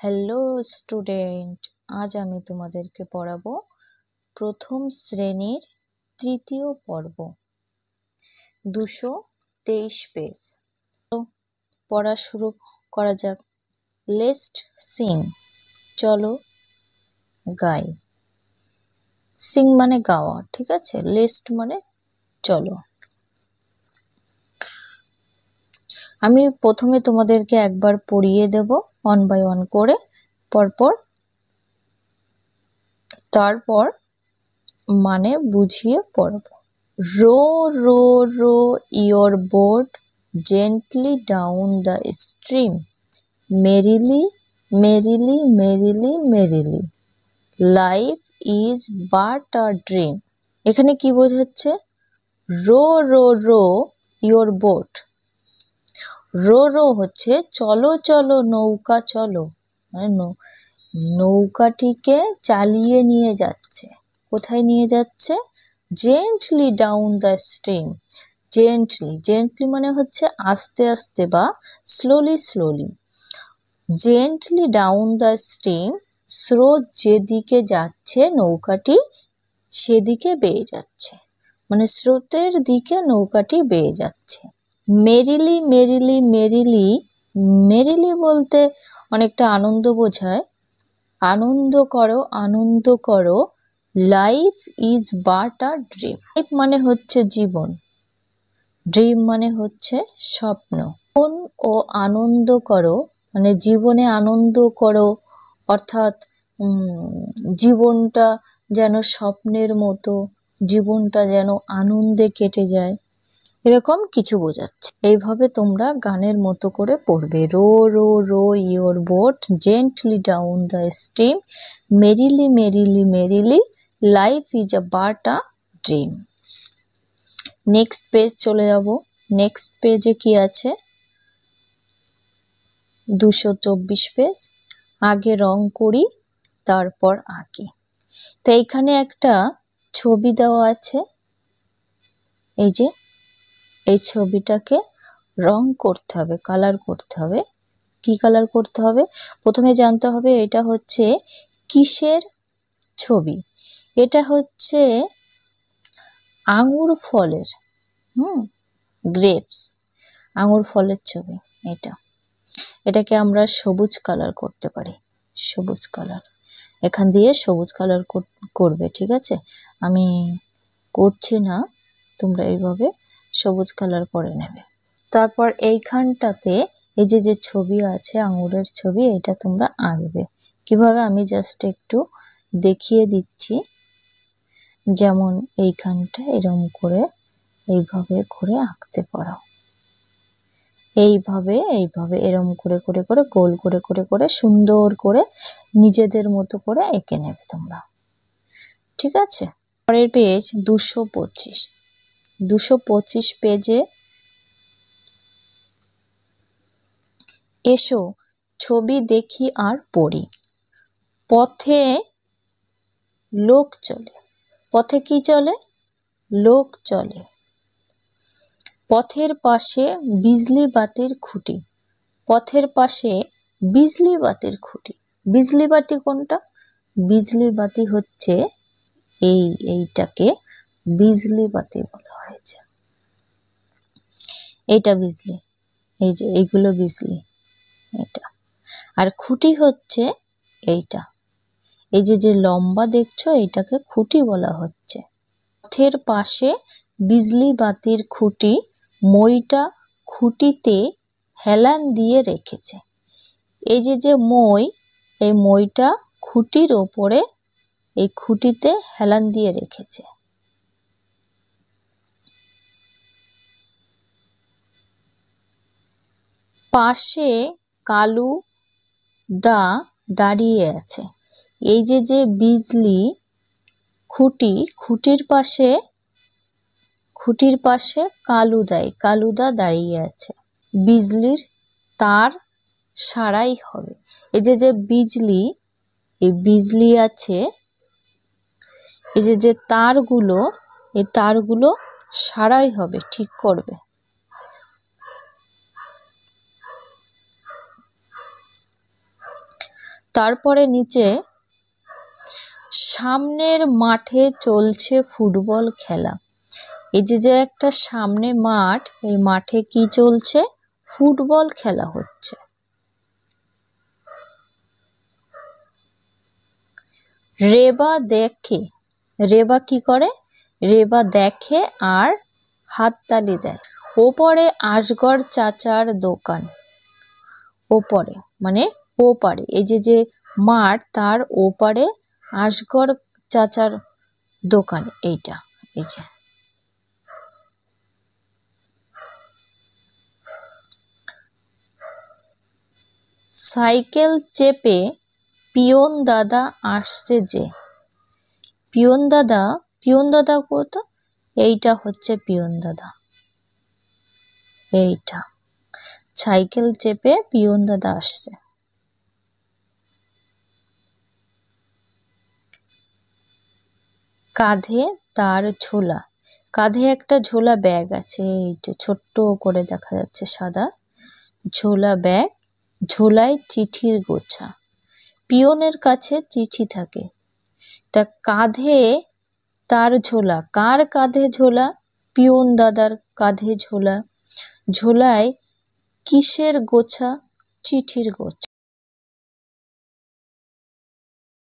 Hello student, আজ আমি তোমাদেরকে পড়াবো প্রথম শ্রেণীর তৃতীয় পর্ব 223 পেজ। পড়া শুরু করা যাক। লেটস সিং, চলো গাই। সিং মানে গাওয়া, ঠিক আছে। লেটস মানে চলো। আমি প্রথমে তোমাদেরকে একবার পড়িয়ে দেব ওয়ান বাই ওয়ান করে, তারপর মানে বুঝিয়ে পড়ব। Row row row your boat gently down the stream, merrily merrily merrily merrily, life is but a dream। এখানে কি বোঝাচ্ছে? Row row row your boat, row row হচ্ছে চলো চলো নৌকা চলো, মানে নৌকাটিকে চালিয়ে নিয়ে যাচ্ছে। কোথায় নিয়ে যাচ্ছে? Gently down the stream. Gently মানে হচ্ছে আস্তে আস্তে বা slowly slowly. Gently down the stream, স্রোত যেদিকে যাচ্ছে নৌকাটি সেদিকে বেয়ে যাচ্ছে, মানে স্রোতের দিকে নৌকাটি বেয়ে যাচ্ছে। মেরিলি মেরিলি মেরিলি, মেরিলি বলতে অনেকটা আনন্দ বোঝায়। আনন্দ করো আনন্দ করো, life is but a dream. Life মানে হচ্ছে জীবন, ড্রিম মানে হচ্ছে স্বপ্ন। ও আনন্দ করো মানে জীবনে আনন্দ করো, অর্থাৎ জীবনটা যেন স্বপ্নের মতো, জীবনটা যেন আনন্দে কেটে যায়, এরকম কিছু বোঝাচ্ছে। এইভাবে তোমরা গানের মতো করে পড়বে। Row row row your boat gently down the stream, merrily merrily merrily, life is a but a dream. Next page চলে যাব। নেক্সট পেজে কি আছে? 224 পেজ। আগে রং করি তারপর আঁকি। তো এইখানে একটা ছবি দেওয়া আছে, এই যে এই ছবিটাকে রং করতে হবে, কালার করতে হবে। কি কালার করতে হবে? প্রথমে জানতে হবে এটা হচ্ছে কিসের ছবি। এটা হচ্ছে আঙুর ফলের, গ্রেপস, আঙুর ফলের ছবি। এটাকে আমরা সবুজ কালার করতে পারি, সবুজ কালার। এখান দিয়ে সবুজ কালার করবে, ঠিক আছে। আমি করছি না, তোমরা এইভাবে সবুজ কালার করে নেবে। তারপর এইখানটাতে এই যে ছবি আছে আঙুরের ছবি, এটা তোমরা আঁকবে। কিভাবে আমি জাস্ট একটু দেখিয়ে দিচ্ছি। যেমন এইখানটা এরকম করে এইভাবে করে আঁকতে পারো, এইভাবে এরকম করে করে করে গোল করে করে করে সুন্দর করে নিজেদের মতো করে এঁকে নেবে তোমরা, ঠিক আছে। পরের পেজ 225। 225 পেজে এসো ছবি দেখি আর পড়ি। পথে লোক চলে, পথে কি চলে? লোক চলে। পথের পাশে বিজলি বাতির খুঁটি, পথের পাশে বিজলি বাতির খুঁটি। বিজলি বাতি কোনটা? বিজলি বাতি হচ্ছে এইটাকে বিজলি বাতি বলা হয়েছে। এটা বিজলি, এই যে এইগুলো বিজলি, এটা। আর খুঁটি হচ্ছে এইটা, এই যে লম্বা দেখছো এটাকে খুঁটি বলা হচ্ছে। পথের পাশে বিজলি বাতির খুঁটি, মইটা খুঁটিতে হেলান দিয়ে রেখেছে। এই যে মই, এই মইটা খুঁটির ওপরে এই খুঁটিতে হেলান দিয়ে রেখেছে। পাশে কালু দা দাঁড়িয়ে আছে। এই যে বিজলি খুঁটি, খুঁটির পাশে কালুদা দাঁড়িয়ে আছে। বিজলির তার সারাই হবে। এই যে বিজলি, এই বিজলি আছে, এই যে তারগুলো, এই তারগুলো সারাই হবে, ঠিক করবে। তারপরে নিচে সামনের মাঠে চলছে ফুটবল খেলা। এই যে একটা সামনে মাঠ, এই মাঠে কি চলছে? ফুটবল খেলা হচ্ছে। রেবা দেখে, রেবা কি করে? রেবা দেখে আর হাততালি দেয়। ওপরে আসগর চাচার দোকান। ওপরে মানে ওপারে, এই যে মাঠ তার ওপারে আসগর চাচার দোকান, এইটা এই যে। সাইকেল চেপে পিয়ন দাদা আসছে যে। পিয়ন দাদা কত? এইটা হচ্ছে পিয়ন দাদা, এইটা। সাইকেল চেপে পিয়ন দাদা আসছে। কাঁধে তার ঝোলা, কাঁধে একটা ঝোলা ব্যাগ আছে, এইটা ছোট্ট করে দেখা যাচ্ছে, সাদা ঝোলা ব্যাগ, ঝোলায় চিঠির গোছা। পিয়নের কাছে চিঠি থাকে, তা কাঁধে তার ঝোলা, কার কাঁধে ঝোলা? পিয়ন দাদার কাঁধে ঝোলা। ঝোলায় কিসের গোছা? চিঠির গোছা।